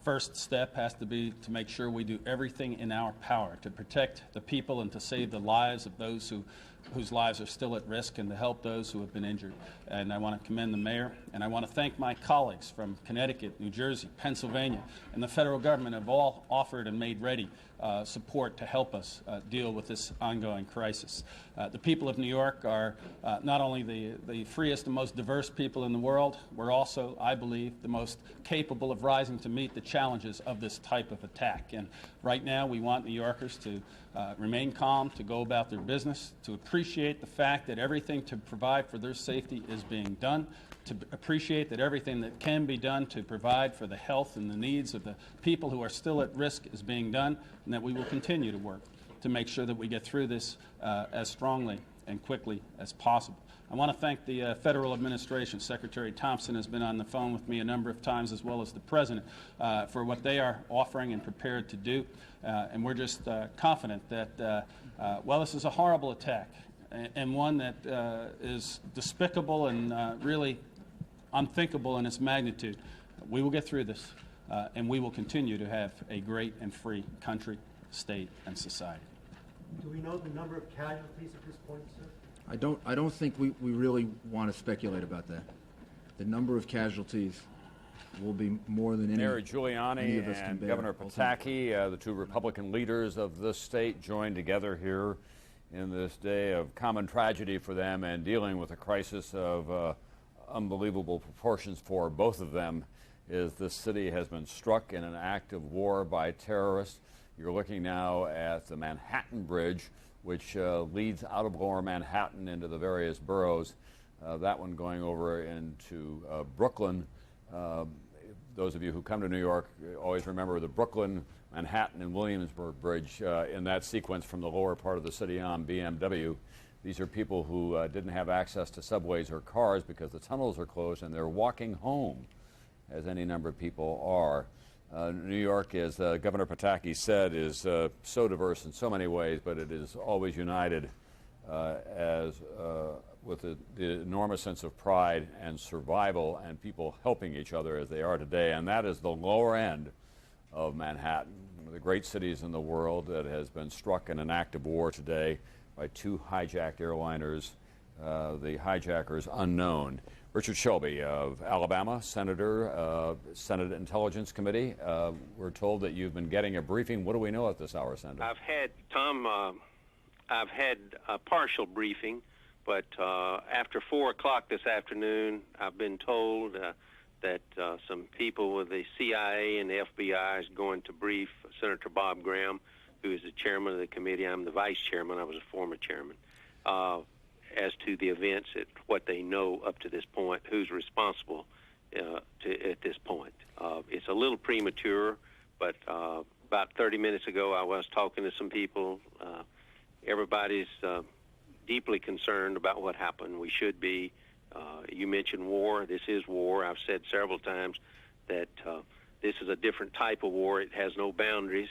First step has to be to make sure we do everything in our power to protect the people and to save the lives of those whose lives are still at risk and to help those who have been injured. And I want to commend the mayor, and I want to thank my colleagues from Connecticut, New Jersey, Pennsylvania, and the federal government have all offered and made ready support to help us deal with this ongoing crisis. The people of New York are not only the freest and most diverse people in the world, we're also, I believe, the most capable of rising to meet the challenges of this type of attack. And right now we want New Yorkers to remain calm, to go about their business, to appreciate the fact that everything to provide for their safety is being done, to appreciate that everything that can be done to provide for the health and the needs of the people who are still at risk is being done, and that we will continue to work to make sure that we get through this as strongly and quickly as possible. I want to thank the federal administration. Secretary Thompson has been on the phone with me a number of times, as well as the President, for what they are offering and prepared to do. And we're just confident that, while this is a horrible attack and one that is despicable and really unthinkable in its magnitude, we will get through this, and we will continue to have a great and free country, state, and society. Do we know the number of casualties at this point, sir? I don't think we really want to speculate about that. The number of casualties will be more than any Mayor Giuliani of us can and bear. Governor Pataki, the two Republican leaders of this state, joined together here in this day of common tragedy for them and dealing with a crisis of unbelievable proportions for both of them. Is this city has been struck in an act of war by terrorists. You're looking now at the Manhattan Bridge, which leads out of lower Manhattan into the various boroughs. That one going over into Brooklyn. Those of you who come to New York always remember the Brooklyn, Manhattan, and Williamsburg Bridge in that sequence from the lower part of the city on BMW. These are people who didn't have access to subways or cars because the tunnels are closed, and they're walking home, as any number of people are. New York, as Governor Pataki said, is so diverse in so many ways, but it is always united with the enormous sense of pride and survival and people helping each other as they are today. And that is the lower end of Manhattan, one of the great cities in the world that has been struck in an act of war today by two hijacked airliners, the hijackers unknown. Richard Shelby of Alabama, Senator, Senate Intelligence Committee. We're told that you've been getting a briefing. What do we know at this hour, Senator? I've had a partial briefing, but after 4 o'clock this afternoon, I've been told that some people with the CIA and the FBI is going to brief Senator Bob Graham, who is the chairman of the committee. I'm the vice chairman. I was a former chairman. As to the events, what they know up to this point, who's responsible at this point. It's a little premature, but about 30 minutes ago I was talking to some people. Everybody's deeply concerned about what happened. We should be. You mentioned war. This is war. I've said several times that this is a different type of war. It has no boundaries.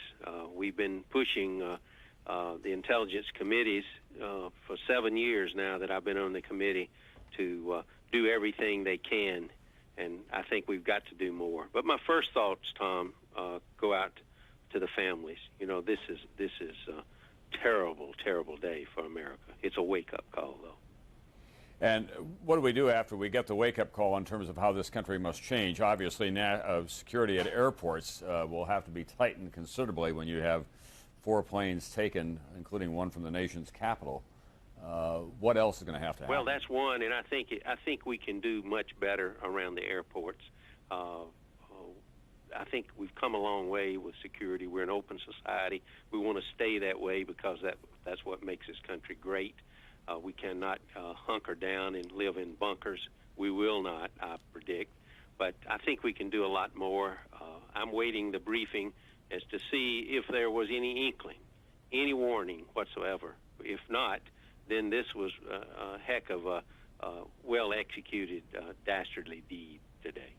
We've been pushing the intelligence committees for 7 years now that I've been on the committee to do everything they can, and I think we've got to do more. But my first thoughts, Tom, go out to the families. You know, this is a terrible, terrible day for America. It's a wake-up call, though. And what do we do after we get the wake-up call in terms of how this country must change? Obviously, security at airports will have to be tightened considerably when you have 4 planes taken, including one from the nation's capital. What else is going to have to happen? Well, that's one, and I think we can do much better around the airports. I think we've come a long way with security. We're an open society. We want to stay that way because that's what makes this country great. We cannot hunker down and live in bunkers. We will not, I predict. But I think we can do a lot more. I'm waiting the briefing as to see if there was any inkling, any warning whatsoever. If not, then this was a heck of a well-executed, dastardly deed today.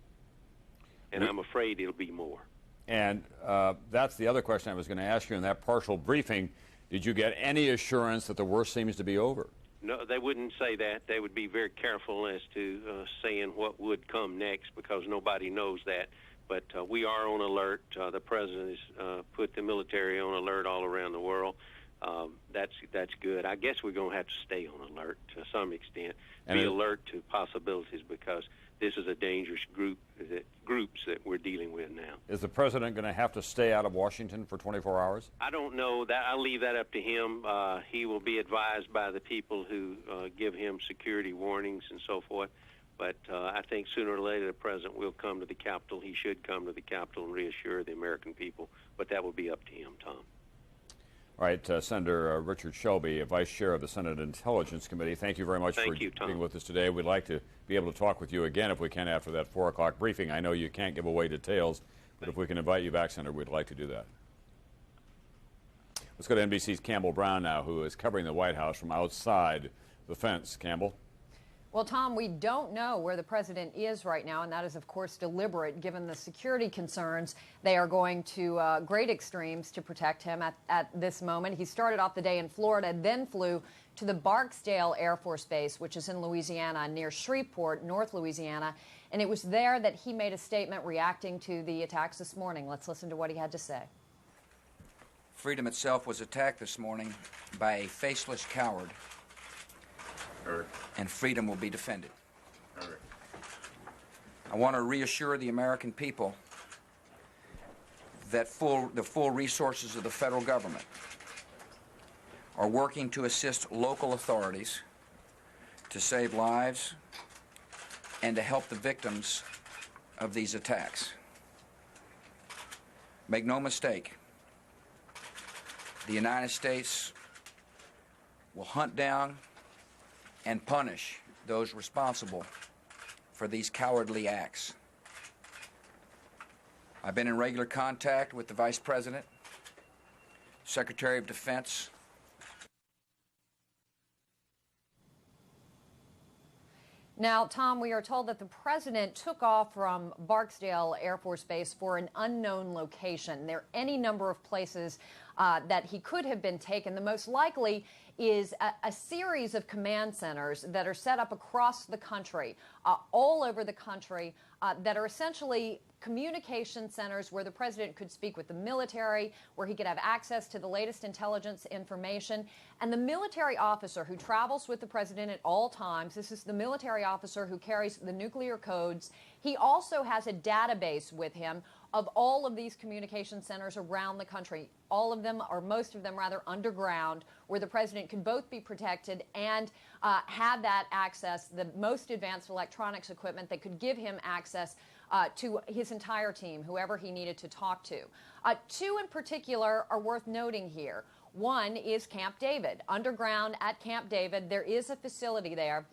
And I'm afraid it'll be more. And that's the other question I was going to ask you in that partial briefing. Did you get any assurance that the worst seems to be over? No, they wouldn't say that. They would be very careful as to saying what would come next because nobody knows that. But we are on alert. The president has put the military on alert all around the world. That's good. I guess we're going to have to stay on alert to some extent, be alert to possibilities because this is a dangerous groups that we're dealing with now. Is the president going to have to stay out of Washington for 24 hours? I don't know. I'll leave that up to him. He will be advised by the people who give him security warnings and so forth. But I think sooner or later the president will come to the Capitol. He should come to the Capitol and reassure the American people. But that will be up to him, Tom. All right, Senator Richard Shelby, Vice Chair of the Senate Intelligence Committee, thank you very much for being with us today. We'd like to be able to talk with you again if we can after that 4 o'clock briefing. I know you can't give away details, but if we can invite you back, Senator, we'd like to do that. Let's go to NBC's Campbell Brown now, who is covering the White House from outside the fence. Campbell? Well, Tom, we don't know where the president is right now, and that is, of course, deliberate given the security concerns. They are going to great extremes to protect him at this moment. He started off the day in Florida, then flew to the Barksdale Air Force Base, which is in Louisiana, near Shreveport, North Louisiana. And it was there that he made a statement reacting to the attacks this morning. Let's listen to what he had to say. Freedom itself was attacked this morning by a faceless coward, and freedom will be defended. I want to reassure the American people that the full resources of the federal government are working to assist local authorities to save lives and to help the victims of these attacks. Make no mistake, the United States will hunt down and punish those responsible for these cowardly acts. I've been in regular contact with the Vice President, Secretary of Defense. Now, Tom, we are told that the president took off from Barksdale Air Force Base for an unknown location. There are any number of places that he could have been taken. The most likely is a series of command centers that are set up across the country, all over the country, that are essentially communication centers where the president could speak with the military, where he could have access to the latest intelligence information. And the military officer who travels with the president at all times, this is the military officer who carries the nuclear codes, he also has a database with him of all of these communication centers around the country. All of them, or most of them rather, underground, where the president can both be protected and have that access, the most advanced electronics equipment that could give him access to his entire team, whoever he needed to talk to. Two in particular are worth noting here. One is Camp David. Underground at Camp David, there is a facility there,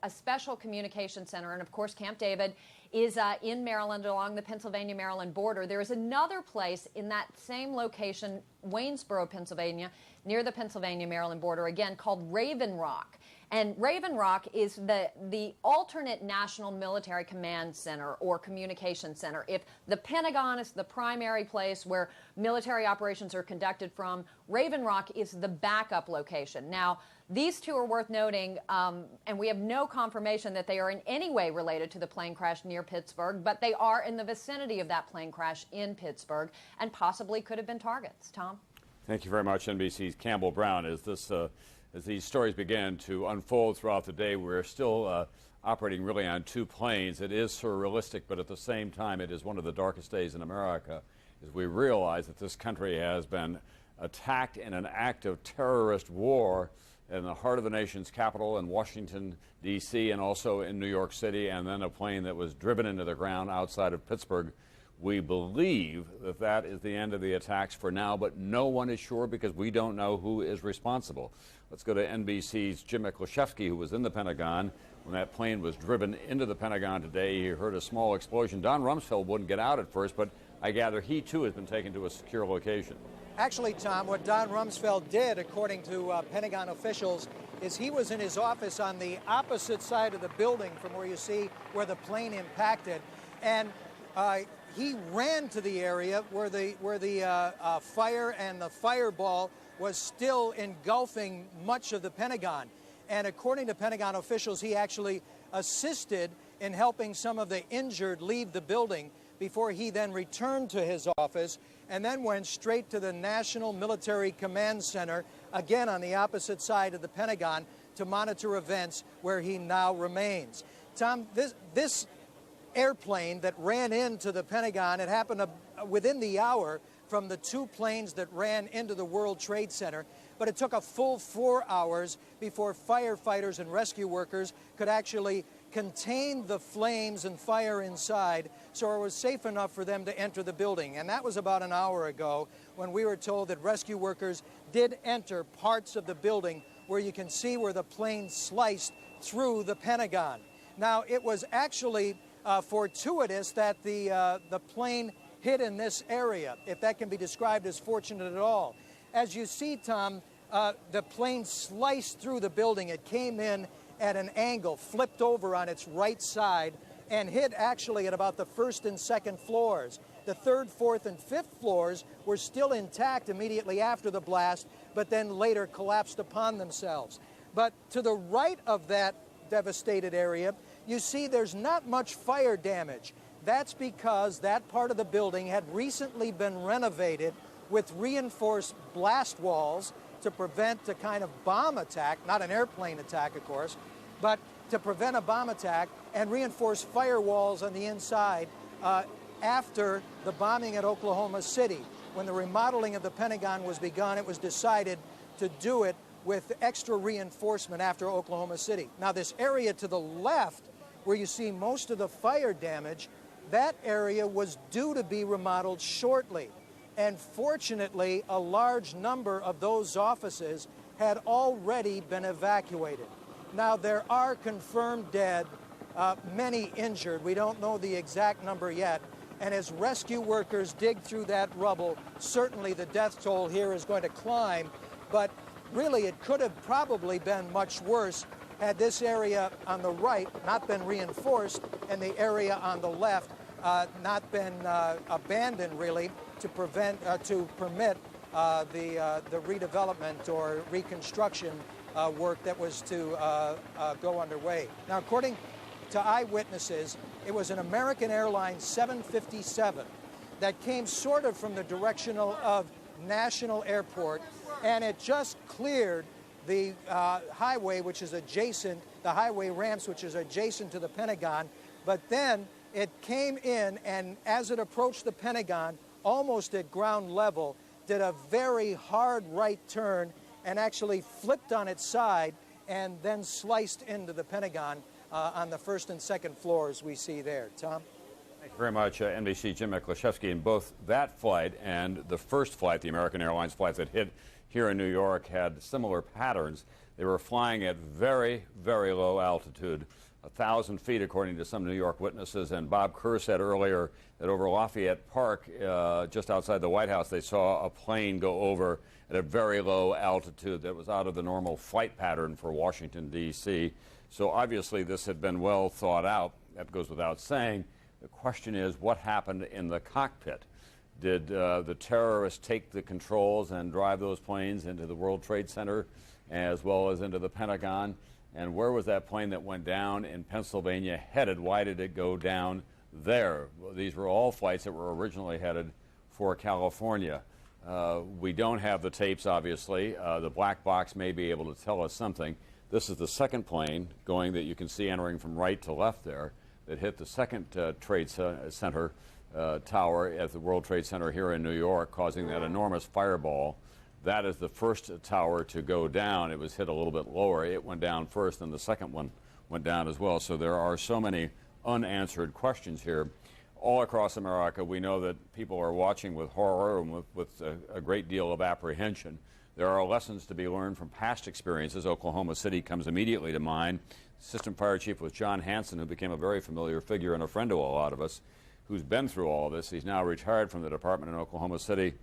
a special communication center, and of course Camp David is in Maryland along the Pennsylvania-Maryland border. There is another place in that same location, Waynesboro, Pennsylvania, near the Pennsylvania-Maryland border, again called Raven Rock. And Raven Rock is the alternate National Military Command Center or Communication Center. If the Pentagon is the primary place where military operations are conducted from, Raven Rock is the backup location. Now, these two are worth noting, and we have no confirmation that they are in any way related to the plane crash near Pittsburgh, but they are in the vicinity of that plane crash in Pittsburgh and possibly could have been targets. Tom? Thank you very much, NBC's Campbell Brown. As these stories begin to unfold throughout the day, we're still operating really on two planes. It is surrealistic, but at the same time, it is one of the darkest days in America as we realize that this country has been attacked in an act of terrorist war in the heart of the nation's capital in Washington, D.C., and also in New York City, and then a plane that was driven into the ground outside of Pittsburgh. We believe that that is the end of the attacks for now, but no one is sure because we don't know who is responsible. Let's go to NBC's Jim Miklashevsky, who was in the Pentagon when that plane was driven into the Pentagon today. He heard a small explosion. Don Rumsfeld wouldn't get out at first, but I gather he too has been taken to a secure location. Actually, Tom, what Don Rumsfeld did, according to Pentagon officials, is he was in his office on the opposite side of the building from where you see where the plane impacted, and he ran to the area where the fire and the fireball was still engulfing much of the Pentagon. And according to Pentagon officials, he actually assisted in helping some of the injured leave the building before he then returned to his office and then went straight to the National Military Command Center, again on the opposite side of the Pentagon, to monitor events where he now remains. Tom, this airplane that ran into the Pentagon, it happened within the hour from the two planes that ran into the World Trade Center, but it took a full 4 hours before firefighters and rescue workers could actually contain the flames and fire inside, so it was safe enough for them to enter the building. And that was about an hour ago when we were told that rescue workers did enter parts of the building where you can see where the plane sliced through the Pentagon. Now, it was actually fortuitous that the plane hit in this area, if that can be described as fortunate at all. As you see, Tom, the plane sliced through the building. It came in at an angle, flipped over on its right side, and hit actually at about the first and second floors. The third, fourth, and fifth floors were still intact immediately after the blast, but then later collapsed upon themselves. But to the right of that devastated area, you see there's not much fire damage. That's because that part of the building had recently been renovated with reinforced blast walls to prevent a kind of bomb attack, not an airplane attack, of course, but to prevent a bomb attack, and reinforced firewalls on the inside after the bombing at Oklahoma City. When the remodeling of the Pentagon was begun, it was decided to do it with extra reinforcement after Oklahoma City. Now, this area to the left, where you see most of the fire damage, that area was due to be remodeled shortly. And fortunately, a large number of those offices had already been evacuated. Now, there are confirmed dead, many injured. We don't know the exact number yet. And as rescue workers dig through that rubble, certainly the death toll here is going to climb. But really, it could have probably been much worse had this area on the right not been reinforced and the area on the left not been abandoned, really, to permit the redevelopment or reconstruction work that was to go underway. Now, according to eyewitnesses, it was an American Airlines 757 that came sort of from the direction of National Airport, and it just cleared the highway, which is adjacent, the highway ramps, which is adjacent to the Pentagon. But then it came in, and as it approached the Pentagon, almost at ground level, did a very hard right turn and actually flipped on its side and then sliced into the Pentagon on the first and second floors we see there. Tom? Thank you very much, NBC Jim Miklashevsky. In both that flight and the first flight, the American Airlines flight that hit here in New York, had similar patterns. They were flying at very, very low altitude, 1,000 feet according to some New York witnesses. And Bob Kerr said earlier that over Lafayette Park, just outside the White House, they saw a plane go over at a very low altitude that was out of the normal flight pattern for Washington, D.C. So obviously this had been well thought out. That goes without saying. The question is, what happened in the cockpit? Did the terrorists take the controls and drive those planes into the World Trade Center as well as into the Pentagon? And where was that plane that went down in Pennsylvania headed? Why did it go down there? Well, these were all flights that were originally headed for California. We don't have the tapes, obviously. The black box may be able to tell us something. This is the second plane going that you can see entering from right to left there that hit the second Trade Center tower at the World Trade Center here in New York, causing that enormous fireball. That is the first tower to go down. It was hit a little bit lower. It went down first, and the second one went down as well. So there are so many unanswered questions here. All across America, we know that people are watching with horror and with a great deal of apprehension. There are lessons to be learned from past experiences. Oklahoma City comes immediately to mind. Assistant Fire Chief was John Hanson, who became a very familiar figure and a friend to a lot of us, who's been through all of this. He's now retired from the department in Oklahoma City.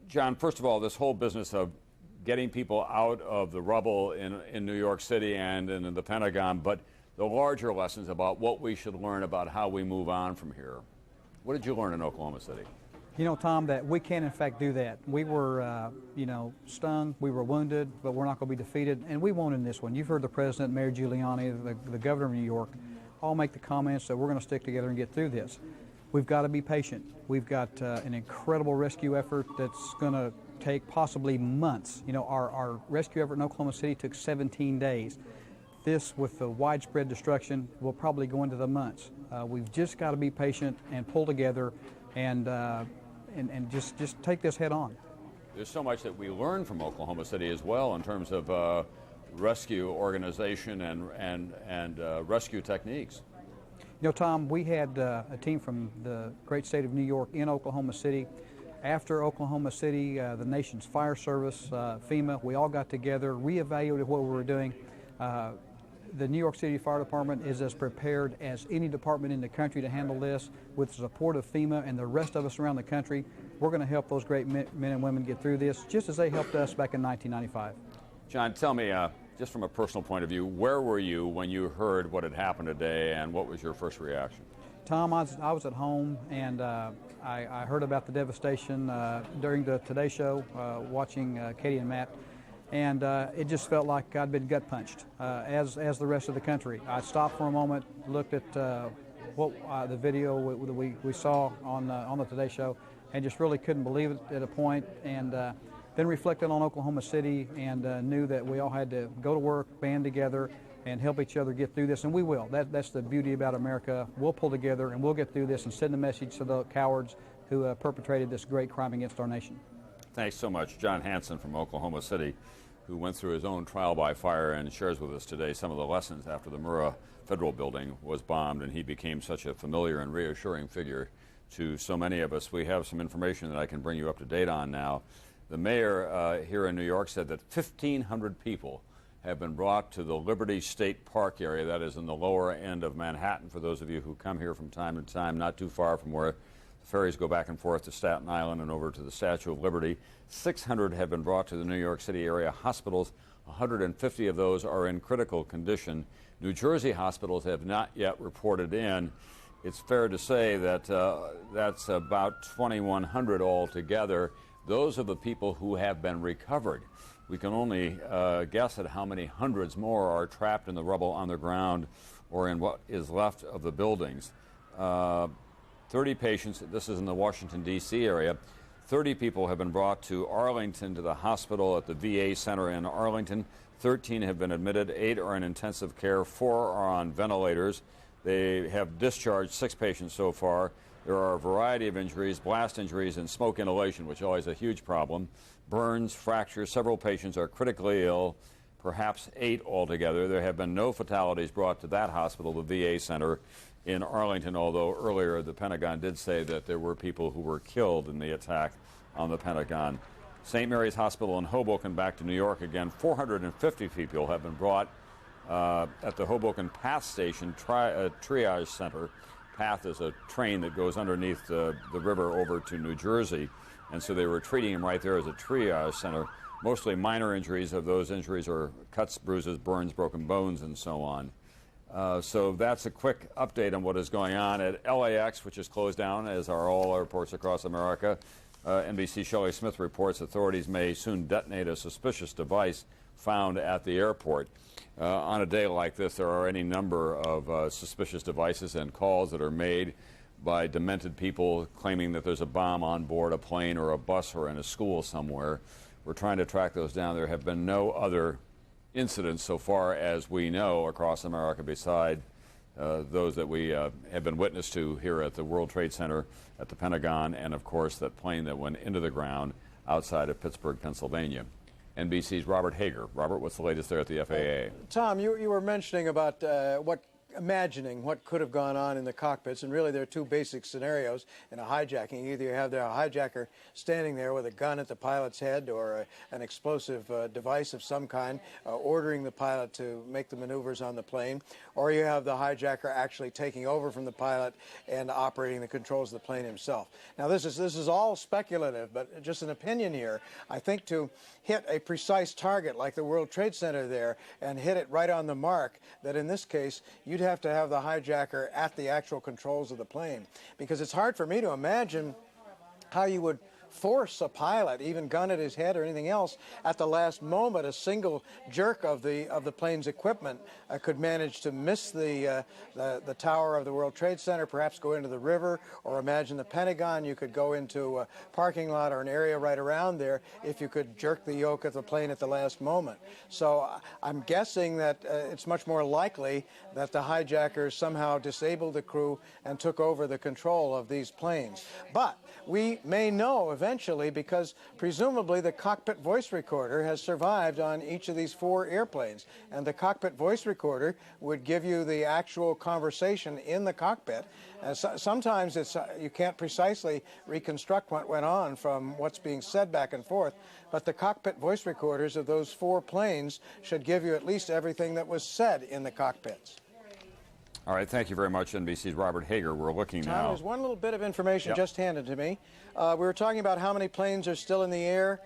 John, first of all, this whole business of getting people out of the rubble in New York City and in the Pentagon, but the larger lessons about what we should learn about how we move on from here. What did you learn in Oklahoma City? You know, Tom, that we can, in fact, do that. We were, stung, we were wounded, but we're not going to be defeated, and we won't in this one. You've heard the President, Mayor Giuliani, the Governor of New York, all make the comments that we're going to stick together and get through this. We've got to be patient. We've got an incredible rescue effort that's going to take possibly months. You know, our rescue effort in Oklahoma City took 17 days. This, with the widespread destruction, will probably go into the months. We've just got to be patient and pull together and just take this head on. There's so much that we learn from Oklahoma City as well in terms of rescue organization and rescue techniques. You know, Tom, we had a team from the great state of New York in Oklahoma City. After Oklahoma City, the nation's fire service, FEMA, we all got together, reevaluated what we were doing. The New York City Fire Department is as prepared as any department in the country to handle this. With the support of FEMA and the rest of us around the country, we're going to help those great men and women get through this, just as they helped us back in 1995. John, tell me, just from a personal point of view, where were you when you heard what had happened today, and what was your first reaction? Tom, I was at home, and I heard about the devastation during the Today Show, watching Katie and Matt. And it just felt like I'd been gut punched, as the rest of the country. I stopped for a moment, looked at the video that we saw on the Today Show, and just really couldn't believe it at a point, and then reflected on Oklahoma City and knew that we all had to go to work, band together, and help each other get through this, and we will. That's the beauty about America. We'll pull together and we'll get through this and send a message to the cowards who perpetrated this great crime against our nation. Thanks so much. John Hanson from Oklahoma City, who went through his own trial by fire and shares with us today some of the lessons after the Murrah Federal Building was bombed and he became such a familiar and reassuring figure to so many of us. We have some information that I can bring you up to date on now. The mayor here in New York said that 1,500 people have been brought to the Liberty State Park area, that is in the lower end of Manhattan, for those of you who come here from time to time, not too far from where the ferries go back and forth to Staten Island and over to the Statue of Liberty. 600 have been brought to the New York City area hospitals. 150 of those are in critical condition. New Jersey hospitals have not yet reported in. It's fair to say that that's about 2,100 altogether. Those are the people who have been recovered. We can only guess at how many hundreds more are trapped in the rubble on the ground or in what is left of the buildings. 30 patients, this is in the Washington, D.C. area, 30 people have been brought to Arlington to the hospital at the VA Center in Arlington. 13 have been admitted, 8 are in intensive care, 4 are on ventilators. They have discharged 6 patients so far. There are a variety of injuries, blast injuries and smoke inhalation, which is always a huge problem. Burns, fractures, several patients are critically ill, perhaps 8 altogether. There have been no fatalities brought to that hospital, the VA Center in Arlington, although earlier the Pentagon did say that there were people who were killed in the attack on the Pentagon. St. Mary's Hospital in Hoboken, back to New York again. 450 people have been brought at the Hoboken PATH Station Triage Center. PATH is a train that goes underneath the river over to New Jersey, and so they were treating him right there as a triage center. Mostly minor injuries. Of those injuries are cuts, bruises, burns, broken bones, and so on. So that's a quick update on what is going on at LAX, which is closed down, as are all airports across America. NBC Shelley Smith reports authorities may soon detonate a suspicious device found at the airport. On a day like this, there are any number of suspicious devices and calls that are made by demented people claiming that there's a bomb on board a plane or a bus or in a school somewhere. We're trying to track those down. There have been no other incidents so far as we know across America beside those that we have been witness to here at the World Trade Center, at the Pentagon, and of course that plane that went into the ground outside of Pittsburgh, Pennsylvania. NBC's Robert Hager. Robert, what's the latest there at the FAA? Tom, you were mentioning about imagining what could have gone on in the cockpits, and really there are 2 basic scenarios in a hijacking. Either you have the hijacker standing there with a gun at the pilot's head or an explosive device of some kind ordering the pilot to make the maneuvers on the plane, or you have the hijacker actually taking over from the pilot and operating the controls of the plane himself. Now this is all speculative, but just an opinion here. I think to hit a precise target like the World Trade Center there and hit it right on the mark, that in this case you'd have to have the hijacker at the actual controls of the plane, because it's hard for me to imagine how you would force a pilot, even gun at his head or anything else, at the last moment. A single jerk of the plane's equipment could manage to miss the tower of the World Trade Center, perhaps go into the river, or imagine the Pentagon. You could go into a parking lot or an area right around there if you could jerk the yoke of the plane at the last moment. So I'm guessing that it's much more likely that the hijackers somehow disabled the crew and took over the control of these planes. But we may know eventually, because presumably the cockpit voice recorder has survived on each of these 4 airplanes, and the cockpit voice recorder would give you the actual conversation in the cockpit. Sometimes you can't precisely reconstruct what went on from what's being said back and forth, but the cockpit voice recorders of those 4 planes should give you at least everything that was said in the cockpits. All right, thank you very much, NBC's Robert Hager. We're looking now. There's one little bit of information just handed to me. We were talking about how many planes are still in the air.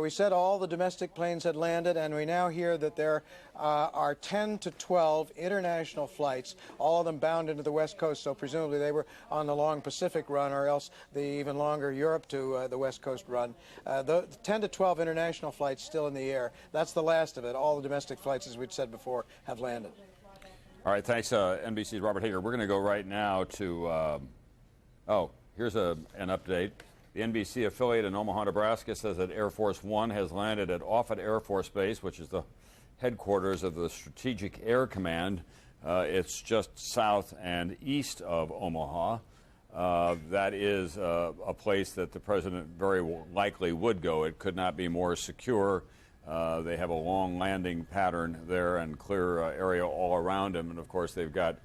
We said all the domestic planes had landed, and we now hear that there are 10 to 12 international flights, all of them bound into the West Coast, so presumably they were on the long Pacific run, or else the even longer Europe to the West Coast run. The 10 to 12 international flights still in the air. That's the last of it. All the domestic flights, as we'd said before, have landed. All right, thanks, NBC's Robert Hager. We're going to go right now to, here's an update. The NBC affiliate in Omaha, Nebraska says that Air Force One has landed at Offutt Air Force Base, which is the headquarters of the Strategic Air Command. It's just south and east of Omaha. That is a place that the president very likely would go. It could not be more secure. They have a long landing pattern there and clear area all around him. And of course, they've got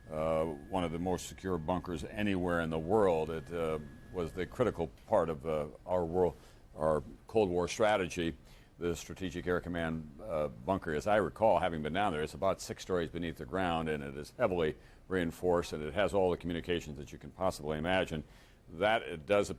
one of the most secure bunkers anywhere in the world. It was the critical part of our Cold War strategy. The Strategic Air Command bunker, as I recall, having been down there, it's about 6 stories beneath the ground, and it is heavily reinforced, and it has all the communications that you can possibly imagine. That it does